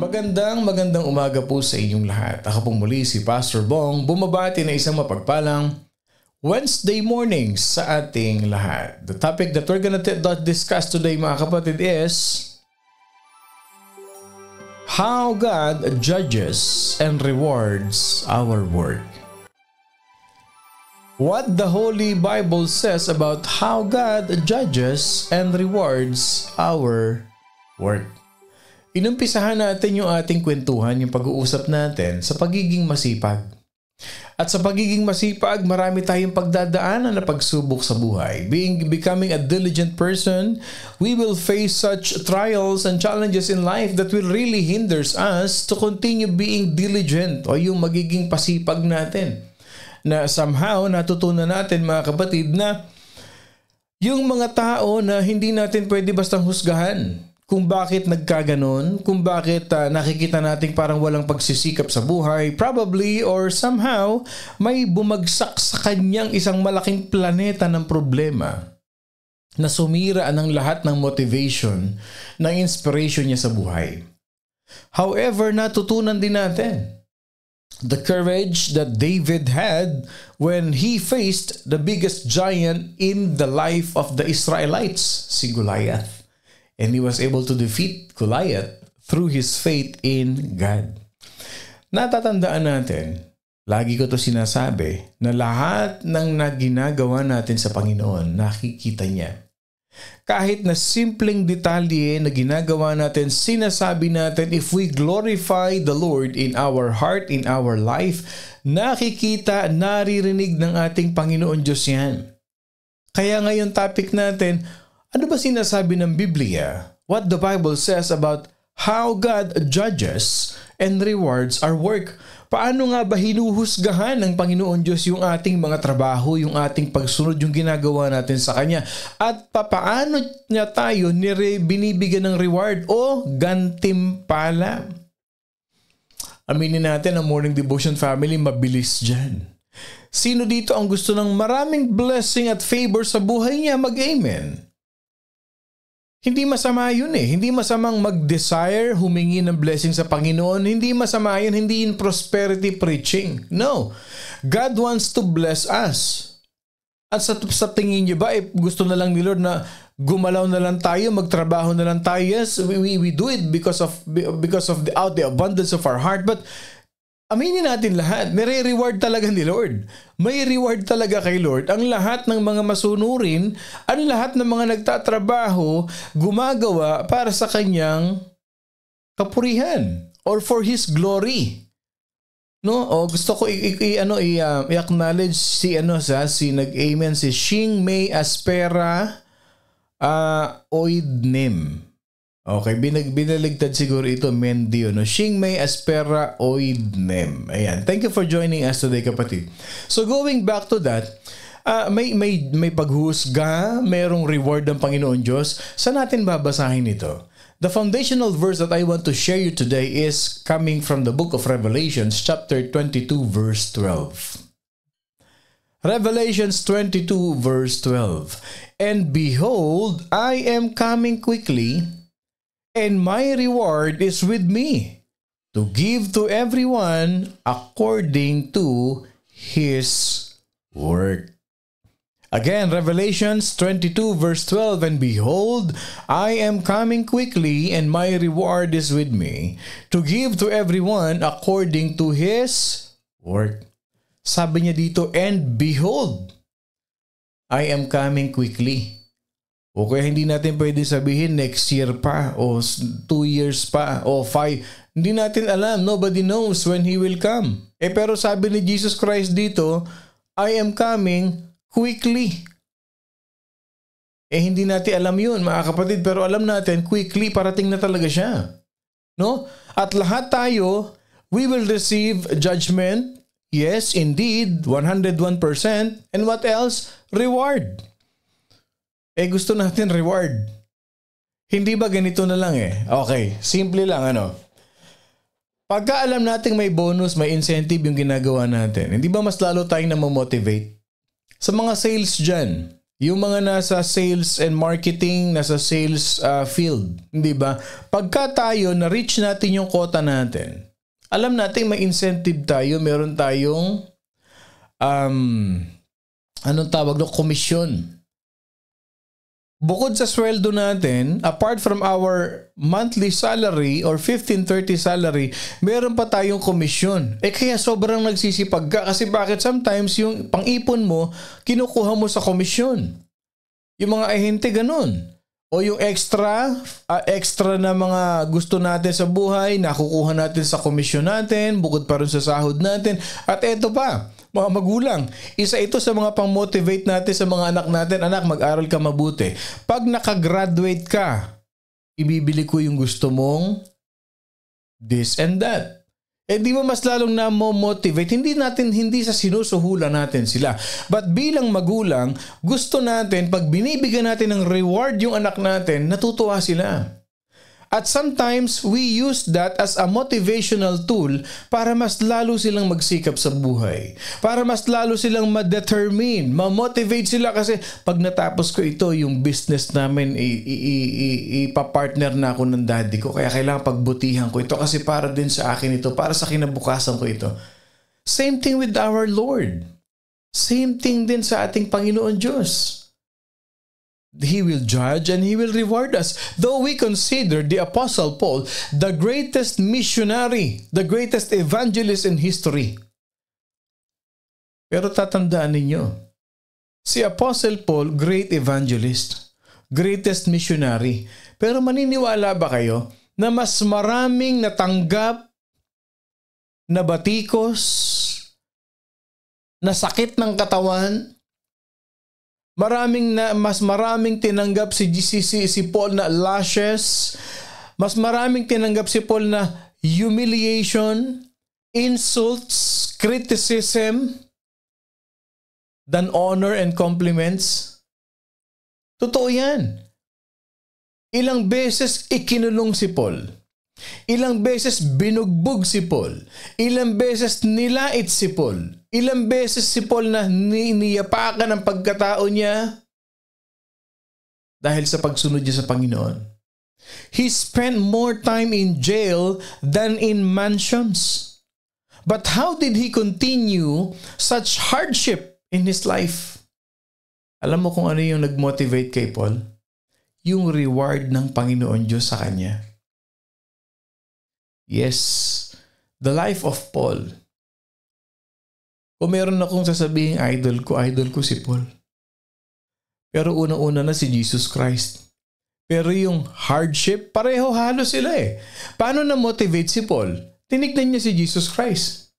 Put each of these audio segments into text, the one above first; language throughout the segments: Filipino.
Magandang umaga po sa inyong lahat. Ako pong muli si Pastor Bong, bumabati na isang mapagpalang Wednesday morning sa ating lahat. The topic that we're gonna discuss today, mga kapatid, is how God judges and rewards our work. What the Holy Bible says about how God judges and rewards our work. Inumpisahan natin yung ating kwentuhan, yung pag-uusap natin sa pagiging masipag. At sa pagiging masipag, marami tayong pagdadaanan na pagsubok sa buhay. Becoming a diligent person, we will face such trials and challenges in life that will really hinders us to continue being diligent o yung magiging pasipag natin. Na somehow natutunan natin, mga kapatid, na yung mga tao na hindi natin pwede bastang husgahan kung bakit nagkaganon, kung bakit nakikita natin parang walang pagsisikap sa buhay, probably or somehow may bumagsak sa kanyang isang malaking planeta ng problema na sumira ng lahat ng motivation, ng inspiration niya sa buhay. However, natutunan din natin the courage that David had when he faced the biggest giant in the life of the Israelites, si Goliath. And he was able to defeat Goliath through his faith in God. Natatandaan natin, lagi ko to sinasabi, na lahat ng ginagawa natin sa Panginoon, nakikita niya. Kahit na simpleng detalye na ginagawa natin, sinasabi natin, if we glorify the Lord in our heart, in our life, nakikita, naririnig ng ating Panginoon Diyos yan. Kaya ngayon topic natin, ano ba sinasabi ng Biblia? What the Bible says about how God judges and rewards our work. Paano nga ba hinuhusgahan ng Panginoon Diyos yung ating mga trabaho, yung ating pagsunod, yung ginagawa natin sa Kanya? At paano niya tayo binibigyan ng reward o gantimpala? Aminin natin, ang Morning Devotion Family, mabilis dyan. Sino dito ang gusto ng maraming blessing at favor sa buhay niya? Mag-amen. Hindi masama yun eh. Hindi masamang mag-desire, humingi ng blessing sa Panginoon. Hindi masama yun, hindi in prosperity preaching. No. God wants to bless us. At sa tingin niyo ba, gusto na lang ni Lord na gumalaw na lang tayo, magtrabaho na lang tayo? Yes, we do it because of the abundance of our heart. But aminin natin lahat, may reward talaga ni Lord. May reward talaga kay Lord. Ang lahat ng mga masunurin, ang lahat ng mga nagtatrabaho, gumagawa para sa kanyang kapurihan or for His glory. No? O gusto ko i-acknowledge si nag-amen si Shing May Aspera Oidnem. Okay, binaligtad siguro ito, Mendio, no? Shing May Aspera Oidnem. Ayan. Thank you for joining us today, kapatid. So going back to that, may paghusga, mayroong reward ng Panginoon Diyos. Saan natin babasahin ito? The foundational verse that I want to share you today is coming from the book of Revelations, chapter 22, verse 12. Revelations 22, verse 12. And behold, I am coming quickly, and my reward is with me, to give to everyone according to his work. Again, Revelations 22 verse 12, and behold, I am coming quickly, and my reward is with me, to give to everyone according to his work. Sabi niya dito, and behold, I am coming quickly. O kaya hindi natin pwede sabihin next year pa o 2 years pa o 5. Hindi natin alam. Nobody knows when He will come. Pero sabi ni Jesus Christ dito, I am coming quickly. Hindi natin alam yun, mga kapatid. Pero alam natin, quickly, parating na talaga siya. No? At lahat tayo, we will receive judgment. Yes, indeed, 101%. And what else? Reward. Gusto natin reward. Hindi ba ganito na lang Okay, simple lang Pagka alam natin may bonus, may incentive yung ginagawa natin, hindi ba mas lalo tayong na-motivate? Sa mga sales dyan, Yung mga nasa sales and marketing, nasa sales field, hindi ba? Pagka tayo na-reach natin yung quota natin, alam natin may incentive tayo, meron tayong anong tawag no, komisyon. Bukod sa sweldo natin, apart from our monthly salary or 15-30 salary, meron pa tayong komisyon. Kaya sobrang nagsisipag ka kasi bakit sometimes yung pang-ipon mo, kinukuha mo sa komisyon. Yung mga ahente ganun. O yung extra na mga gusto natin sa buhay, nakukuha natin sa komisyon natin, bukod pa rin sa sahod natin. At eto pa, mga magulang, isa ito sa mga pang-motivate natin sa mga anak natin. Anak, mag-aral ka mabuti. Pag nakagraduate ka, ibibili ko yung gusto mong this and that. Di ba mas lalong na-motivate? Hindi sa sinusuhulan natin sila. But bilang magulang, gusto natin, pag binibigyan natin ng reward yung anak natin, natutuwa sila. At sometimes, we use that as a motivational tool para mas lalo silang magsikap sa buhay. Para mas lalo silang ma-determine, ma-motivate sila kasi pag natapos ko ito, yung business namin, ipapartner na ako ng daddy ko. Kaya kailangan pagbutihan ko ito kasi para din sa akin ito, para sa kinabukasan ko ito. Same thing with our Lord. Same thing din sa ating Panginoon Diyos. He will judge and He will reward us. Though we consider the Apostle Paul the greatest missionary, the greatest evangelist in history. Pero tatandaan ninyo, si Apostle Paul, great evangelist, greatest missionary. Pero maniniwala ba kayo na mas maraming natanggap na batikos, na sakit ng katawan, mas maraming tinanggap si Paul na lashes, mas maraming tinanggap si Paul na humiliation, insults, criticism than honor and compliments? Totoo yan. Ilang beses ikinulong si Paul. Ilang beses binugbog si Paul. Ilang beses nilait si Paul. Ilang beses si Paul na niyapakan ang pagkatao niya dahil sa pagsunod niya sa Panginoon. He spent more time in jail than in mansions. But how did he continue such hardship in his life? Alam mo kung ano yung nag-motivate kay Paul? Yung reward ng Panginoon Diyos sa kanya. Yes, the life of Paul. Kung meron akong sasabihin idol ko si Paul. Pero unang-una na si Jesus Christ. Pero yung hardship, pareho halos sila eh. Paano na-motivate si Paul? Tinignan niya si Jesus Christ.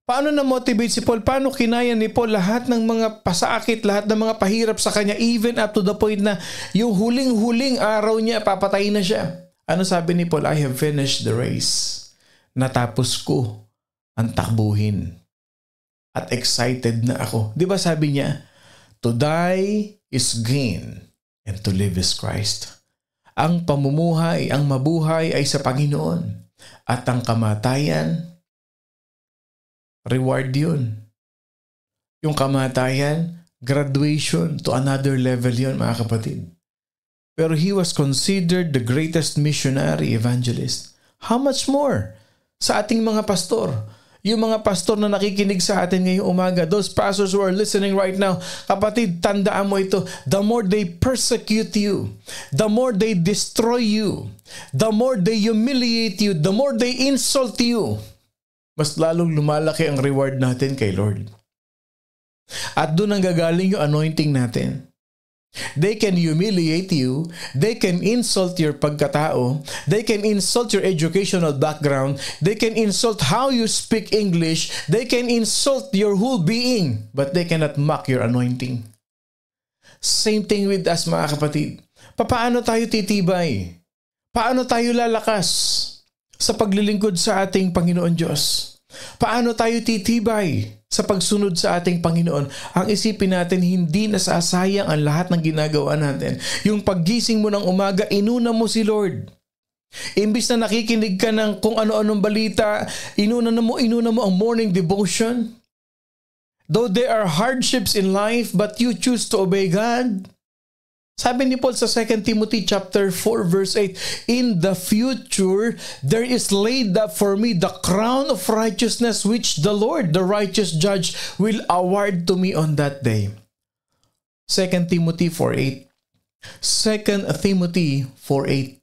Paano na-motivate si Paul? Paano kinaya ni Paul lahat ng mga pasakit, lahat ng mga pahirap sa kanya, even up to the point na yung huling-huling araw niya, papatayin na siya. Ano sabi ni Paul? I have finished the race. Natapos ko ang takbuhin. At excited na ako. Di ba sabi niya, to die is gain and to live is Christ. Ang pamumuhay, ang mabuhay ay sa Panginoon. At ang kamatayan, reward yun. Yung kamatayan, graduation to another level yun, mga kapatid. Pero he was considered the greatest missionary evangelist. How much more sa ating mga pastor? Yung mga pastor na nakikinig sa atin ngayong umaga, those pastors who are listening right now, kapatid, tandaan mo ito, the more they persecute you, the more they destroy you, the more they humiliate you, the more they insult you, mas lalong lumalaki ang reward natin kay Lord. At doon ang gagaling yung anointing natin. They can humiliate you. They can insult your pagkatao. They can insult your educational background. They can insult how you speak English. They can insult your whole being. But they cannot mock your anointing. Same thing with us, mga kapatid. Paano tayo titibay? Paano tayo lalakas sa paglilingkod sa ating Panginoon Diyos? Paano tayo titibay sa pagsunod sa ating Panginoon? Ang isipin natin, hindi nasasayang ang lahat ng ginagawa natin. Yung paggising mo ng umaga, inuna mo si Lord. Imbis na nakikinig ka ng kung ano-anong balita, inuna mo ang morning devotion. Though there are hardships in life, but you choose to obey God. Sabi ni Paul sa 2 Timothy chapter 4 verse 8, in the future, there is laid up for me the crown of righteousness which the Lord, the righteous judge, will award to me on that day. 2 Timothy 4:8. 2 Timothy 4:8.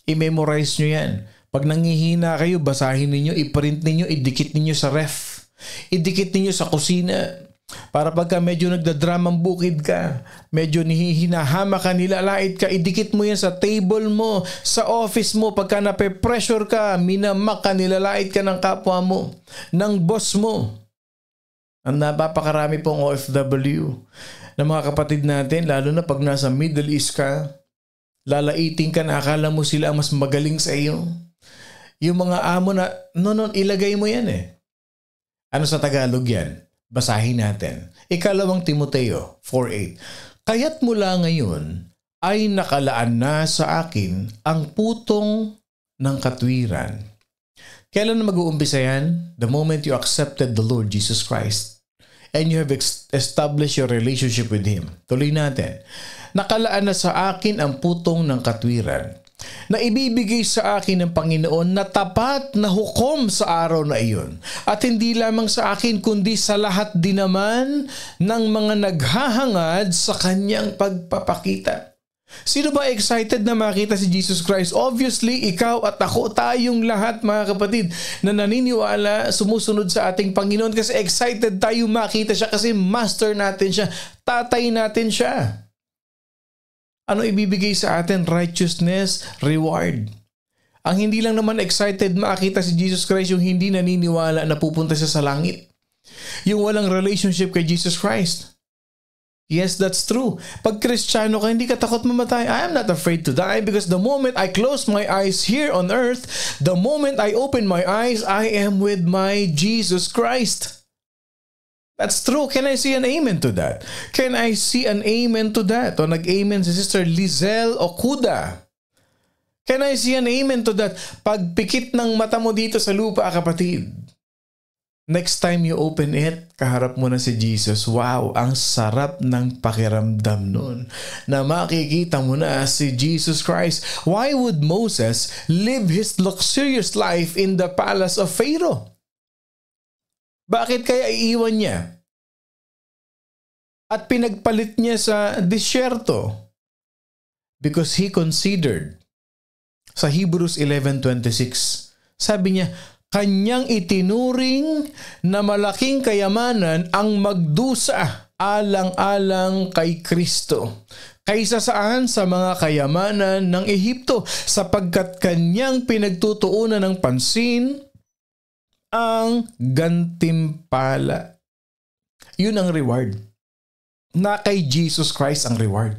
I-memorize nyo yan. Pag nangihina kayo, basahin ninyo, i-print ninyo, idikit ninyo sa ref. Idikit ninyo sa kusina. Para pagka medyo nagdadramang bukid ka, medyo hinahama ka, nilalait ka, idikit mo yan sa table mo, sa office mo. Pagka nape-pressure ka, minamak ka, nilalait ka ng kapwa mo, ng boss mo. Ang napapakarami pong OFW na mga kapatid natin, lalo na pag nasa Middle East ka, lalaiting ka na akala mo sila ang mas magaling sa iyo. Yung mga amo na, ilagay mo yan eh. Ano sa Tagalog yan? Basahin natin. 2 Timoteo 4:8. Kaya't mula ngayon ay nakalaan na sa akin ang putong ng katwiran. Kailan na mag-uumpisa yan? The moment you accepted the Lord Jesus Christ and you have established your relationship with Him. Tuloy natin. Nakalaan na sa akin ang putong ng katwiran na ibibigay sa akin ng Panginoon na tapat na hukom sa araw na iyon. At hindi lamang sa akin kundi sa lahat din naman ng mga naghahangad sa kanyang pagpapakita. Sino ba excited na makita si Jesus Christ? Obviously, ikaw at ako, tayong lahat mga kapatid na naniniwala, sumusunod sa ating Panginoon kasi excited tayo makita siya kasi master natin siya, tatay natin siya. Ano ibibigay sa atin? Righteousness, reward. Ang hindi lang naman excited makita si Jesus Christ yung hindi naniniwala na pupunta siya sa langit. Yung walang relationship kay Jesus Christ. Yes, that's true. Pag Kristiyano ka, hindi ka takot mamatay. I am not afraid to die because the moment I close my eyes here on earth, the moment I open my eyes, I am with my Jesus Christ. That's true. Can I see an amen to that? Can I see an amen to that? O nag-amen si Sister Lizelle Okuda. Can I see an amen to that? Pagpikit ng mata mo dito sa lupa, kapatid. Next time you open it, kaharap mo na si Jesus. Wow, ang sarap ng pakiramdam nun. Na makikita mo na si Jesus Christ. Why would Moses live his luxurious life in the palace of Pharaoh? Bakit kaya iiwan niya? At pinagpalit niya sa disyerto? Because he considered. Sa Hebrews 11:26, sabi niya, kanyang itinuring na malaking kayamanan ang magdusa alang-alang kay Kristo. Kaysa saan sa mga kayamanan ng Ehipto, sapagkat kanyang pinagtutuunan ng pansin ang gantimpala. Yun ang reward. Na kay Jesus Christ ang reward.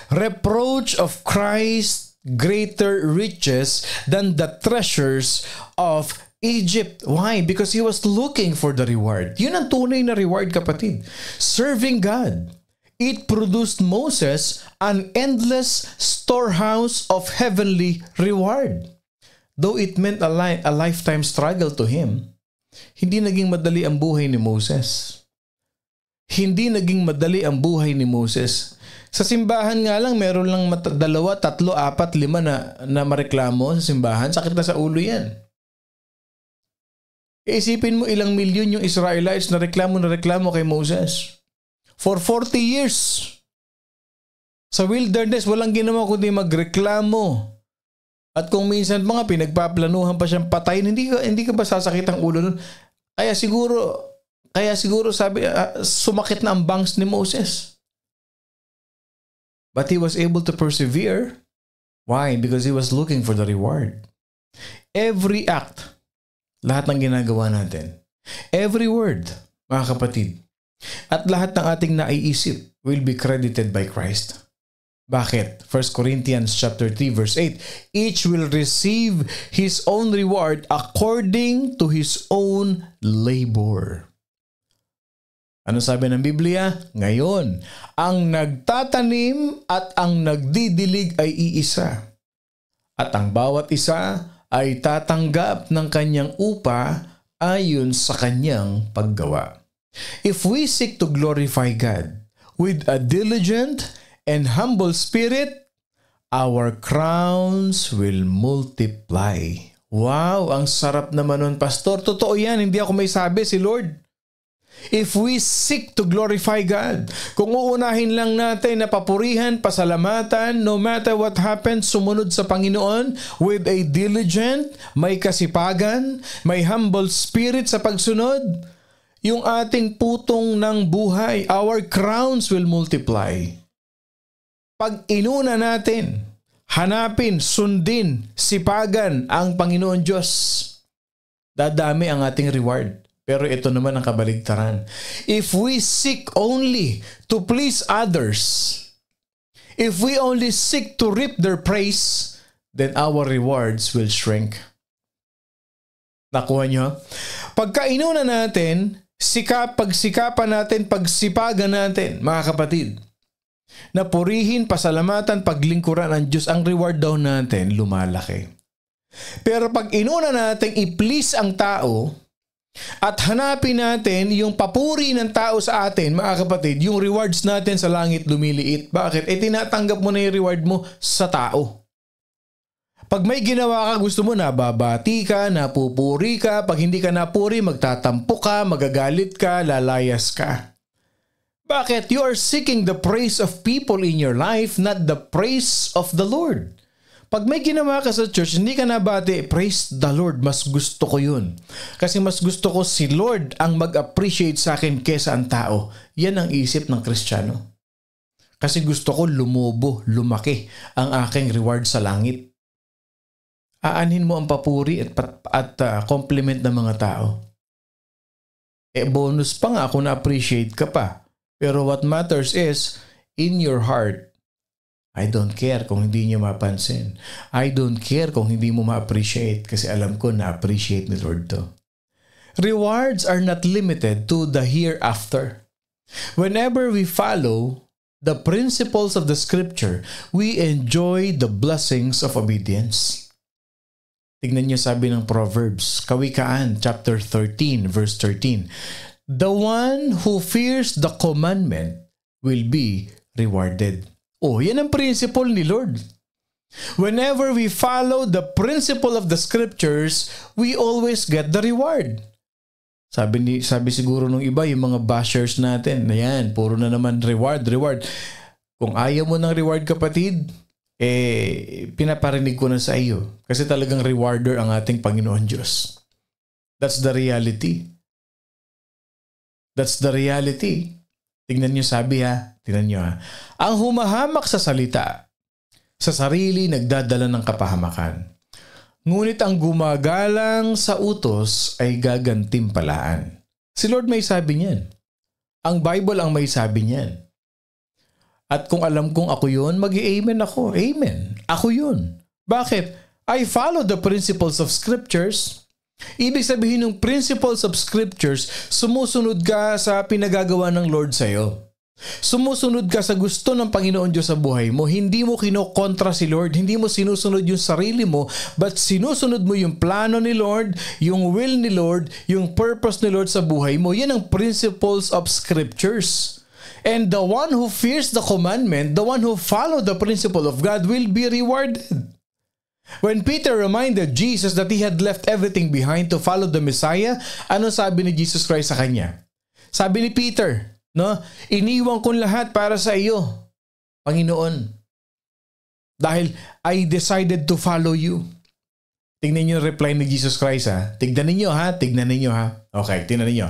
Reproach of Christ greater riches than the treasures of Egypt. Why? Because he was looking for the reward. Yun ang tunay na reward, kapatid. Serving God. It produced Moses an endless storehouse of heavenly reward. Though it meant a lifetime struggle to him, hindi naging madali ang buhay ni Moses. Hindi naging madali ang buhay ni Moses. Sa simbahan nga lang, meron lang 2, 3, 4, 5 na mareklamo sa simbahan. Sakit na sa ulo yan. Isipin mo ilang milyon yung Israelites na reklamo kay Moses. For 40 years. Sa wilderness, walang ginawa kundi magreklamo. At kung minsan mga pinagpaplanuhan pa siyang patayin, hindi ka ba sasakit ang ulo nun? Kaya siguro sabi, sumakit na ang bangs ni Moses. But he was able to persevere. Why? Because he was looking for the reward. Every act, lahat ng ginagawa natin, every word, mga kapatid, at lahat ng ating naiisip will be credited by Christ. Bakit? 1 Corinthians chapter 3 verse 8. Each will receive his own reward according to his own labor. Ano sabi ng Biblia? Ngayon, ang nagtatanim at ang nagdidilig ay iisa. At ang bawat isa ay tatanggap ng kanyang upa ayon sa kanyang paggawa. If we seek to glorify God with a diligent and humble spirit, our crowns will multiply. Wow, ang sarap naman nun, Pastor. Totoo yan, hindi ako may sabi, si Lord. If we seek to glorify God, kung uunahin lang natin na papurihan, pasalamatan, no matter what happens, sumunod sa Panginoon with a diligent, may kasipagan, may humble spirit sa pagsunod, yung ating putong ng buhay, our crowns will multiply. Pag inuna natin, hanapin, sundin, sipagan ang Panginoon Diyos, dadami ang ating reward. Pero ito naman ang kabaligtaran. If we seek only to please others, if we only seek to reap their praise, then our rewards will shrink. Nakuha nyo? Pagka inuna natin, pagsikapan natin, pagsipagan natin, mga kapatid, na purihin, pasalamatan, paglingkuran ang Diyos, ang reward daw natin lumalaki. Pero pag inuna natin i-please ang tao, at hanapin natin yung papuri ng tao sa atin, mga kapatid, yung rewards natin sa langit lumiliit. Bakit? Tinatanggap mo na yung reward mo sa tao. Pag may ginawa ka, gusto mo nababati ka, napupuri ka. Pag hindi ka napuri, magtatampo ka, magagalit ka, lalayas ka. Bakit? You are seeking the praise of people in your life, not the praise of the Lord. Pag may ginawa ka sa church, hindi ka nabati, praise the Lord, mas gusto ko yun. Kasi mas gusto ko si Lord ang mag-appreciate sa akin kesa ang tao. Yan ang isip ng Kristiyano. Kasi gusto ko lumubo, lumaki ang aking reward sa langit. Aanhin mo ang papuri at compliment ng mga tao. Bonus pa nga kung na-appreciate ka pa. Pero what matters is, in your heart, I don't care kung hindi niyo mapansin. I don't care kung hindi mo ma-appreciate kasi alam ko na-appreciate ni Lord to. Rewards are not limited to the hereafter. Whenever we follow the principles of the Scripture, we enjoy the blessings of obedience. Tignan niyo sabi ng Proverbs, Kawikaan, chapter 13, verse 13. The one who fears the commandment will be rewarded. Oh, yan ang principle ni Lord. Whenever we follow the principle of the Scriptures, we always get the reward. Sabi siguro nung iba, yung mga bashers natin, ayan, puro na naman reward. Kung ayaw mo ng reward, kapatid, pinaparinig ko na sa iyo. Kasi talagang rewarder ang ating Panginoon Diyos. That's the reality. That's the reality. Tingnan nyo sabi ha. Tingnan nyo ha. Ang humahamak sa salita, sa sarili nagdadala ng kapahamakan. Ngunit ang gumagalang sa utos ay gagantimpalaan. Si Lord may sabi niyan. Ang Bible ang may sabi niyan. At kung alam kong ako yun, mag-i-amen ako. Amen. Ako yun. Bakit? I follow the principles of Scriptures. Ibig sabihin ng principles of Scriptures, sumusunod ka sa pinagagawa ng Lord sa'yo. Sumusunod ka sa gusto ng Panginoon Diyos sa buhay mo. Hindi mo kinokontra si Lord. Hindi mo sinusunod yung sarili mo, but sinusunod mo yung plano ni Lord, yung will ni Lord, yung purpose ni Lord sa buhay mo. Yan ang principles of Scriptures. And the one who fears the commandment, the one who follows the principle of God will be rewarded. When Peter reminded Jesus that he had left everything behind to follow the Messiah, ano sabi ni Jesus Christ sa kanya? Sabi ni Peter, no, iniwan ko lahat para sa iyo, Panginoon. Dahil I decided to follow you. Tingnan niyo yung reply ni Jesus Christ ha. Tignan ninyo ha. Okay, tingnan niyo.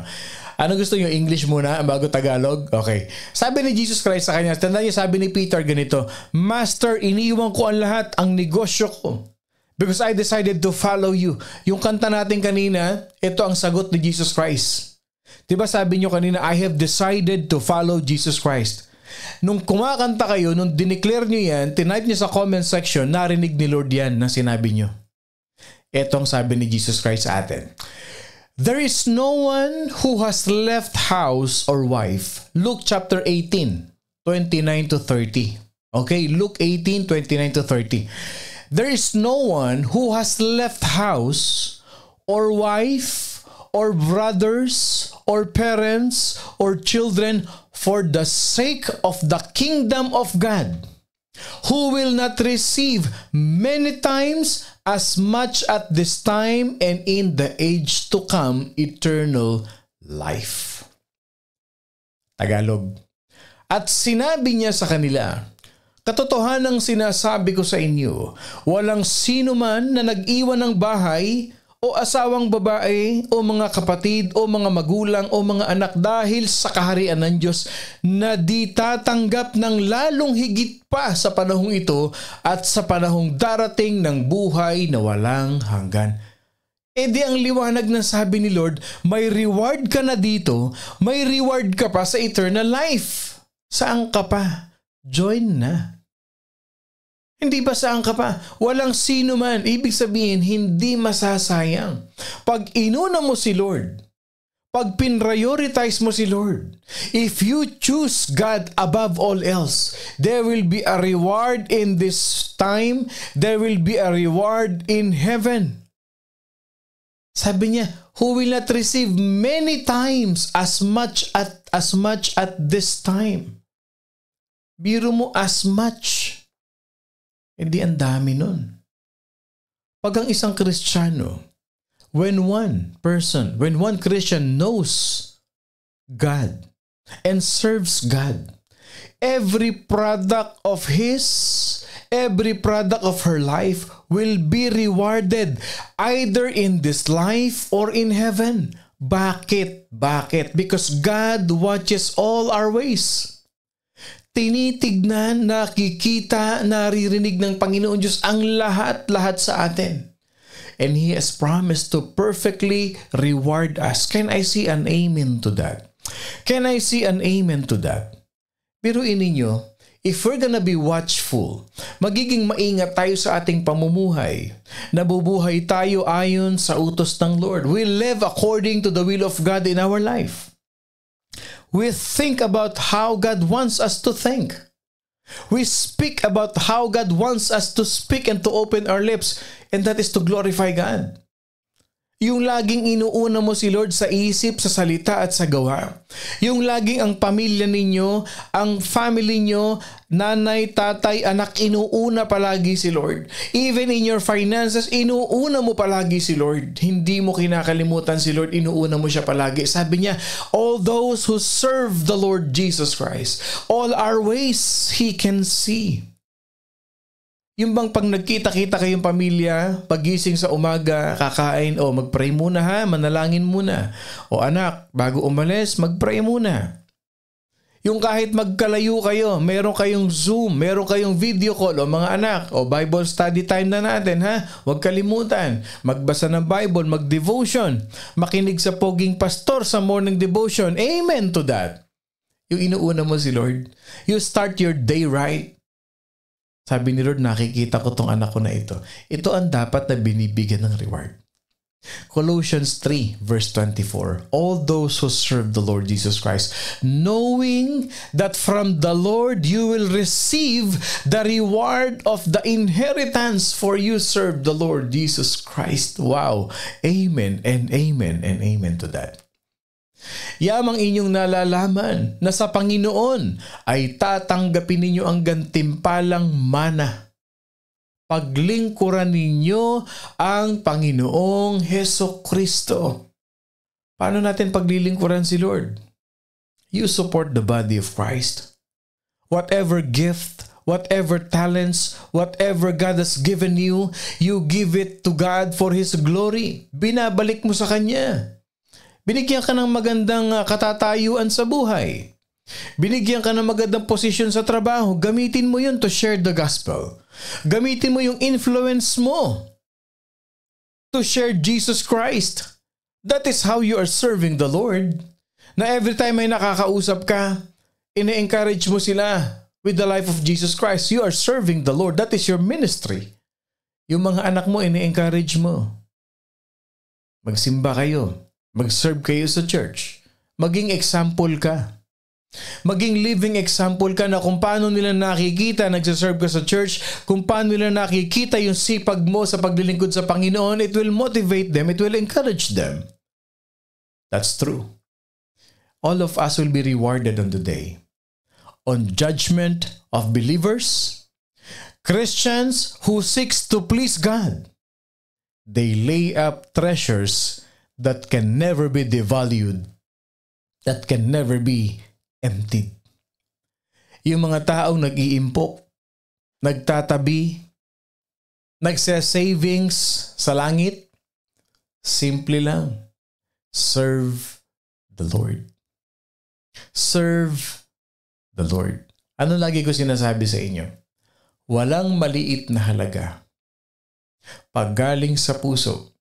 Ano gusto niyo? English muna bago Tagalog? Okay. Sabi ni Jesus Christ sa kanya, tandaan niyo sabi ni Peter ganito, Master, iniwan ko ang lahat, ang negosyo ko. Because I decided to follow you. Yung kanta natin kanina, ito ang sagot ni Jesus Christ. Diba sabi niyo kanina, I have decided to follow Jesus Christ. Nung kumakanta kayo, nung dineclare niyo yan, tinype niyo sa comment section, narinig ni Lord yan na sinabi niyo. Ito ang sabi ni Jesus Christ sa atin. There is no one who has left house or wife. Luke chapter 18, 29 to 30. Okay, Luke 18, 29 to 30. There is no one who has left house or wife or brothers, or parents, or children for the sake of the kingdom of God, who will not receive many times as much at this time and in the age to come eternal life. Tagalog. At sinabi niya sa kanila, katotohanang sinasabi ko sa inyo, walang sino man na nag-iwan ng bahay o asawang babae o mga kapatid o mga magulang o mga anak dahil sa kaharian ng Diyos na di tatanggap ng lalong higit pa sa panahong ito at sa panahong darating ng buhay na walang hanggan. E di ang liwanag na sabi ni Lord, may reward ka na dito, may reward ka pa sa eternal life. Saan ka pa? Join na. Hindi ba saan ka pa? Walang sino man. Ibig sabihin, hindi masasayang. Pag inuna mo si Lord, pag pinprioritize mo si Lord, if you choose God above all else, there will be a reward in this time, there will be a reward in heaven. Sabi niya, who will not receive many times as much at this time. Biro mo as much. Hindi ang dami nun. Pag ang isang Kristiyano, when one Christian knows God and serves God, every product of her life will be rewarded either in this life or in heaven. Bakit? Because God watches all our ways. Tinitignan, nakikita, naririnig ng Panginoon Diyos ang lahat sa atin. And He has promised to perfectly reward us. Can I see an amen to that? Can I see an amen to that? Pero ninyo, if we're gonna be watchful, magiging maingat tayo sa ating pamumuhay, nabubuhay tayo ayon sa utos ng Lord. We live according to the will of God in our life. We think about how God wants us to think. We speak about how God wants us to speak and to open our lips, and that is to glorify God. Yung laging inuuna mo si Lord sa isip, sa salita at sa gawa. Yung laging ang pamilya ninyo, ang family nyo, nanay, tatay, anak, inuuna palagi si Lord. Even in your finances, inuuna mo palagi si Lord. Hindi mo kinakalimutan si Lord, inuuna mo siya palagi. Sabi niya, all those who serve the Lord Jesus Christ, all our ways He can see. Yung bang pag nagkita-kita kayong pamilya, pagising sa umaga, kakain, o magpray muna ha, manalangin muna. O anak, bago umalis, magpray muna. Yung kahit magkalayo kayo, meron kayong Zoom, meron kayong video call, o mga anak, o Bible study time na natin ha, huwag kalimutan. Magbasa ng Bible, mag-devotion, makinig sa poging pastor sa morning devotion. Amen to that. Yung inuuna mo si Lord, you start your day right. Sabi ni Lord, nakikita ko tong anak ko na ito. Ito ang dapat na binibigyan ng reward. Colossians 3 verse 24. All those who serve the Lord Jesus Christ, knowing that from the Lord you will receive the reward of the inheritance, for you serve the Lord Jesus Christ. Wow. Amen and amen and amen to that. Yamang inyong nalalaman na sa Panginoon ay tatanggapin ninyo ang gantimpalang mana. Paglingkuran ninyo ang Panginoong Hesukristo. Paano natin paglilingkuran si Lord? You support the body of Christ. Whatever gift, whatever talents, whatever God has given you, you give it to God for His glory. Binabalik mo sa Kanya. Binigyan ka ng magandang katatayuan sa buhay. Binigyan ka ng magandang posisyon sa trabaho. Gamitin mo yun to share the gospel. Gamitin mo yung influence mo to share Jesus Christ. That is how you are serving the Lord. Na every time may nakakausap ka, ine-encourage mo sila with the life of Jesus Christ. You are serving the Lord. That is your ministry. Yung mga anak mo, ine-encourage mo. Magsimba kayo. Mag-serve kayo sa church. Maging example ka. Maging living example ka na kung paano nila nakikita nagsaserve ka sa church, kung paano nila nakikita yung sipag mo sa paglilingkod sa Panginoon, it will motivate them, it will encourage them. That's true. All of us will be rewarded on the day. On judgment of believers, Christians who seeks to please God, they lay up treasures that can never be devalued, that can never be emptied. Yung mga taong nag-iimpok, nagtatabi, nagsa-savings sa langit, simple lang, serve the Lord. Serve the Lord. Ano lagi ko sinasabi sa inyo? Walang maliit na halaga. Pag galing sa puso,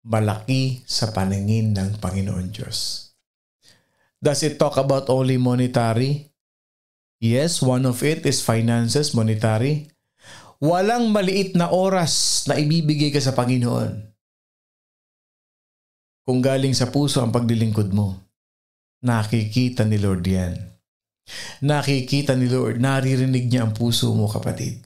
malaki sa paningin ng Panginoon Diyos. Does it talk about only monetary? Yes, one of it is finances, monetary. Walang maliit na oras na ibibigay ka sa Panginoon. Kung galing sa puso ang paglilingkod mo, nakikita ni Lord yan. Nakikita ni Lord, naririnig niya ang puso mo, kapatid.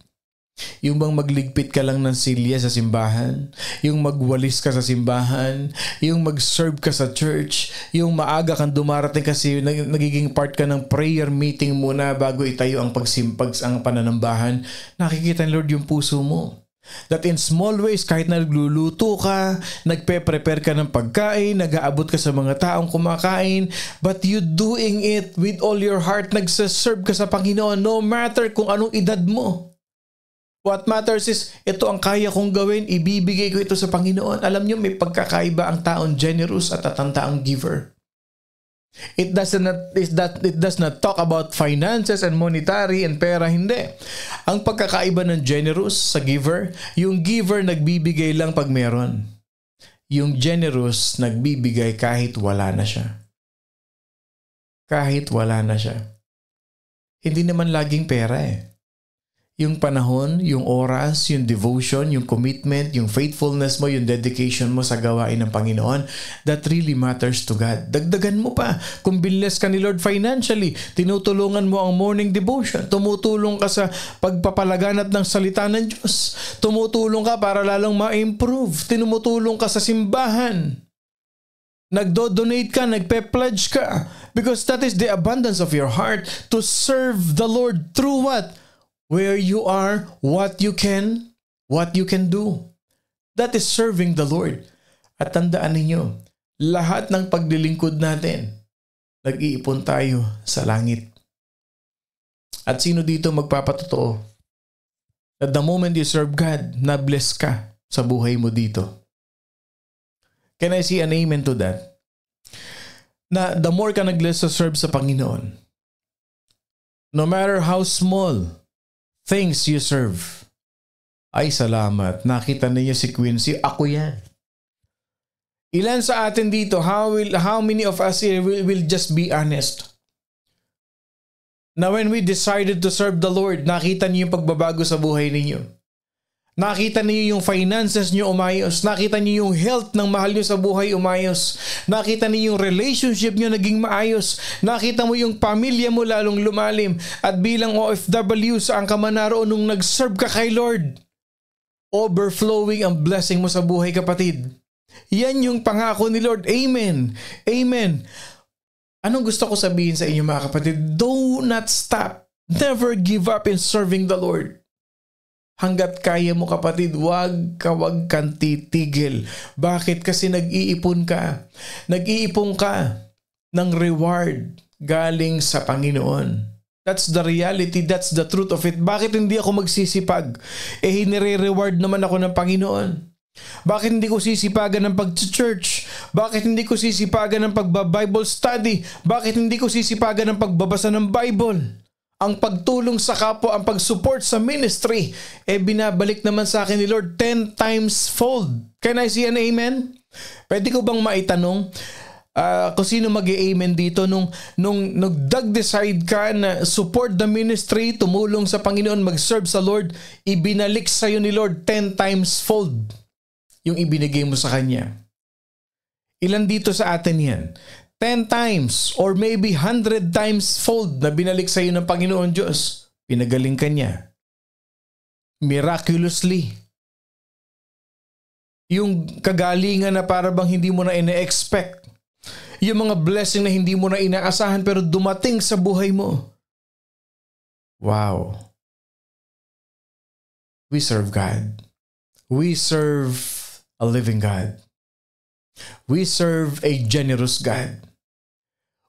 Yung bang magligpit ka lang ng silya sa simbahan, yung magwalis ka sa simbahan, yung mag-serve ka sa church, yung maaga kang dumarating kasi nagiging part ka ng prayer meeting muna bago itayo ang ang pananambahan, nakikita ni Lord yung puso mo. That in small ways, kahit nagluluto ka, nagpe-prepare ka ng pagkain, nag-aabot ka sa mga taong kumakain, but you doing it with all your heart, nagsaserve ka sa Panginoon, no matter kung anong edad mo. What matters is, ito ang kaya kong gawin, ibibigay ko ito sa Panginoon. Alam niyo, may pagkakaiba ang taong generous at ang taong giver. It does not talk about finances and monetary and pera, hindi. Ang pagkakaiba ng generous sa giver, yung giver nagbibigay lang pag meron. Yung generous nagbibigay kahit wala na siya. Kahit wala na siya. Hindi naman laging pera eh. Yung panahon, yung oras, yung devotion, yung commitment, yung faithfulness mo, yung dedication mo sa gawain ng Panginoon, that really matters to God. Dagdagan mo pa. Kung binless ka ni Lord financially, tinutulungan mo ang morning devotion, tumutulong ka sa pagpapalaganap ng salita ng Diyos, tumutulong ka para lalong ma-improve, tinumutulong ka sa simbahan, nagdo-donate ka, nagpe-pledge ka, because that is the abundance of your heart to serve the Lord through what? Where you are, what you can do. That is serving the Lord. At tandaan ninyo, lahat ng paglilingkod natin, nag-iipon tayo sa langit. At sino dito magpapatotoo? At the moment you serve God, na-bless ka sa buhay mo dito. Can I see an amen to that? Na the more ka nag-serve sa Panginoon, no matter how small things you serve. Ay, salamat. Nakita niyo si Quincy. Ako yan. Ilan sa atin dito, how many of us here will just be honest? Now when we decided to serve the Lord, nakita niyo yung pagbabago sa buhay ninyo. Nakita niyo yung finances niyo umayos. Nakita niyo yung health ng mahal niyo sa buhay umayos. Nakita niyo yung relationship niyo naging maayos. Nakita mo yung pamilya mo lalong lumalim. At bilang OFW, saan ka man naroon nung nag-serve ka kay Lord, overflowing ang blessing mo sa buhay, kapatid. Yan yung pangako ni Lord. Amen. Amen. Anong gusto ko sabihin sa inyo, mga kapatid? Do not stop. Never give up in serving the Lord. Hanggat kaya mo, kapatid, wag kang titigil. Bakit? Kasi nag-iipon ka. Nag-iipon ka ng reward galing sa Panginoon. That's the reality. That's the truth of it. Bakit hindi ako magsisipag? Hinire-reward naman ako ng Panginoon. Bakit hindi ko sisipagan ng pag-church? Bakit hindi ko sisipagan ng pag-Bible study? Bakit hindi ko sisipagan ng pagbabasa ng Bible? Ang pagtulong sa kapwa, ang pag-support sa ministry, binabalik naman sa akin ni Lord 10 times fold. Can I see an amen? Pwede ko bang maitanong kung sino mag-amen dito nung nag-decide ka na support the ministry, tumulong sa Panginoon, mag-serve sa Lord, ibinalik sa'yo ni Lord 10 times fold yung ibinigay mo sa Kanya. Ilan dito sa atin yan? 10 times or maybe 100 times fold na binalik sa iyo ng Panginoon Diyos. Pinagaling ka niya. Miraculously. Yung kagalingan na para bang hindi mo na ina-expect. Yung mga blessing na hindi mo na inaasahan pero dumating sa buhay mo. Wow. We serve God. We serve a living God. We serve a generous God.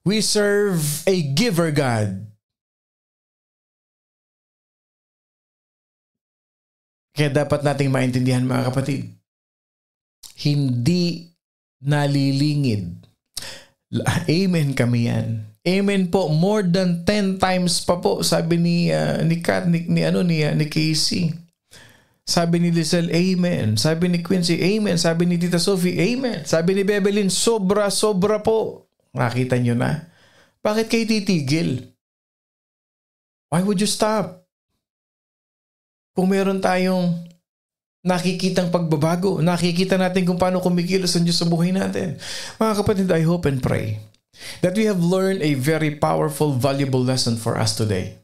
We serve a giver God. Kaya dapat nating maintindihan mga kapatid, hindi nalilingid. Amen kami yan. Amen po, more than 10 times pa po, sabi ni Kat, ni Casey. Sabi ni Lizelle, amen. Sabi ni Quincy, amen. Sabi ni Tita Sophie, amen. Sabi ni Bebelyn, sobra po. Nakita nyo na. Bakit kayo titigil? Why would you stop? Kung meron tayong nakikitang pagbabago, nakikita natin kung paano kumikilos ang Diyos sa buhay natin. Mga kapatid, I hope and pray that we have learned a very powerful, valuable lesson for us today.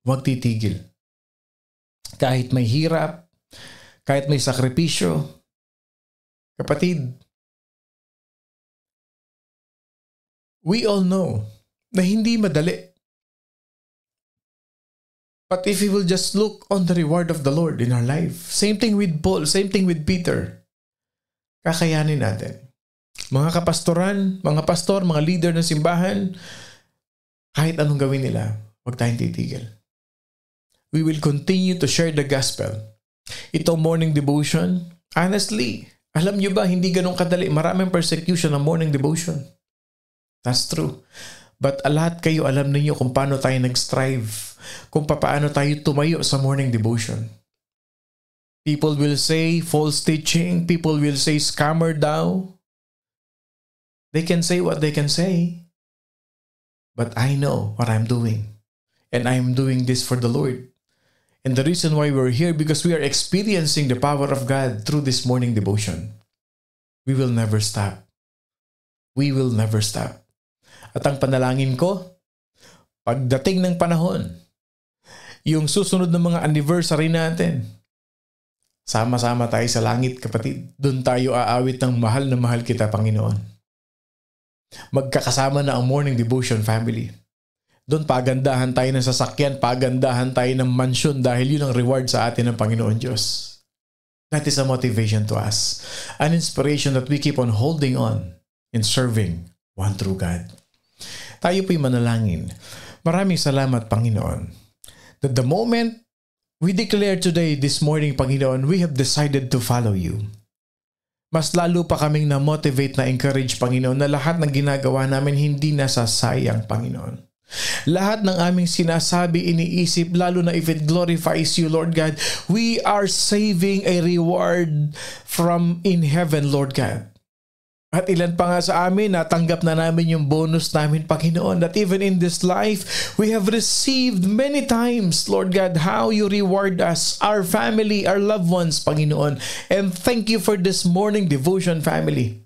Huwag titigil. Kahit may hirap, kahit may sakripisyo, kapatid, we all know na hindi madali. But if we will just look on the reward of the Lord in our life, same thing with Paul, same thing with Peter, kakayanin natin. Mga kapastoran, mga pastor, mga leader ng simbahan, kahit anong gawin nila, huwag tayong titigil. We will continue to share the gospel. Itong morning devotion, honestly, alam nyo ba, hindi ganun kadali. Maraming persecution ng morning devotion. That's true. But lahat kayo alam ninyo kung paano tayo nag-strive, kung paano tayo tumayo sa morning devotion. People will say false teaching. People will say scammer daw. They can say what they can say. But I know what I'm doing. And I'm doing this for the Lord. And the reason why we're here, because we are experiencing the power of God through this morning devotion. We will never stop. We will never stop. At ang panalangin ko, pagdating ng panahon, yung susunod na mga anniversary natin, sama-sama tayo sa langit, kapatid. Doon tayo aawit ng mahal na mahal kita, Panginoon. Magkakasama na ang morning devotion family. Doon pagandahan tayo ng sasakyan, pagandahan tayo ng mansyon dahil yun ang reward sa atin ng Panginoon Diyos. That is a motivation to us. An inspiration that we keep on holding on in serving one true God. Tayo po'y manalangin. Maraming salamat, Panginoon, that the moment we declare today, this morning, Panginoon, we have decided to follow you. Mas lalo pa kaming na-motivate, na-encourage, Panginoon, na lahat ng ginagawa namin hindi nasasayang, Panginoon. Lahat ng aming sinasabi, iniisip, lalo na if it glorifies you, Lord God, we are saving a reward from in heaven, Lord God. At ilan pa nga sa amin, natanggap na namin yung bonus namin, Panginoon, that even in this life, we have received many times, Lord God, how you reward us, our family, our loved ones, Panginoon. And thank you for this morning devotion family.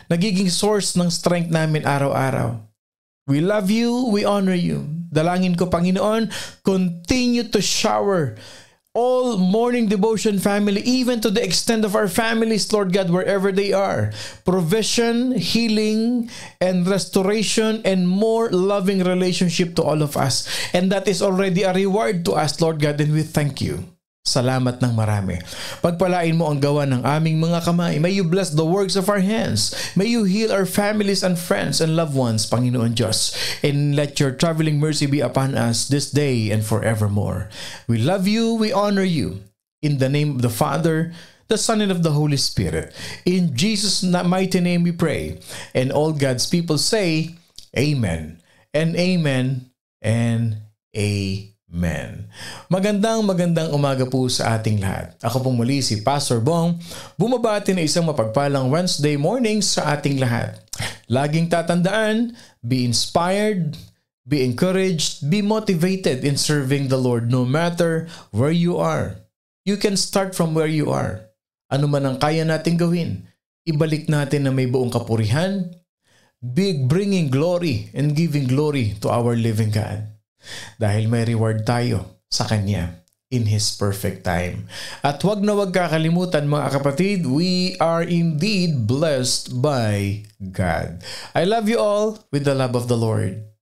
Nagiging source ng strength namin araw-araw. We love you, we honor you. Dalangin ko, Panginoon, continue to shower all morning devotion family, even to the extent of our families, Lord God, wherever they are. Provision, healing, and restoration, and more loving relationship to all of us. And that is already a reward to us, Lord God, and we thank you. Salamat ng marami. Pagpalain mo ang gawa ng aming mga kamay. May you bless the works of our hands. May you heal our families and friends and loved ones, Panginoon Diyos. And let your traveling mercy be upon us this day and forevermore. We love you, we honor you. In the name of the Father, the Son, and of the Holy Spirit. In Jesus' mighty name we pray. And all God's people say, Amen. And Amen. And Amen. Magandang umaga po sa ating lahat. Ako pong muli si Pastor Bong, bumabati na isang mapagpalang Wednesday morning sa ating lahat. Laging tatandaan, be inspired, be encouraged, be motivated in serving the Lord no matter where you are. You can start from where you are. Ano man ang kaya natin gawin, ibalik natin na may buong kapurihan, bringing glory and giving glory to our living God. Dahil may reward tayo sa Kanya. in His perfect time. At wag na wag kakalimutan mga kapatid, we are indeed blessed by God. I love you all with the love of the Lord.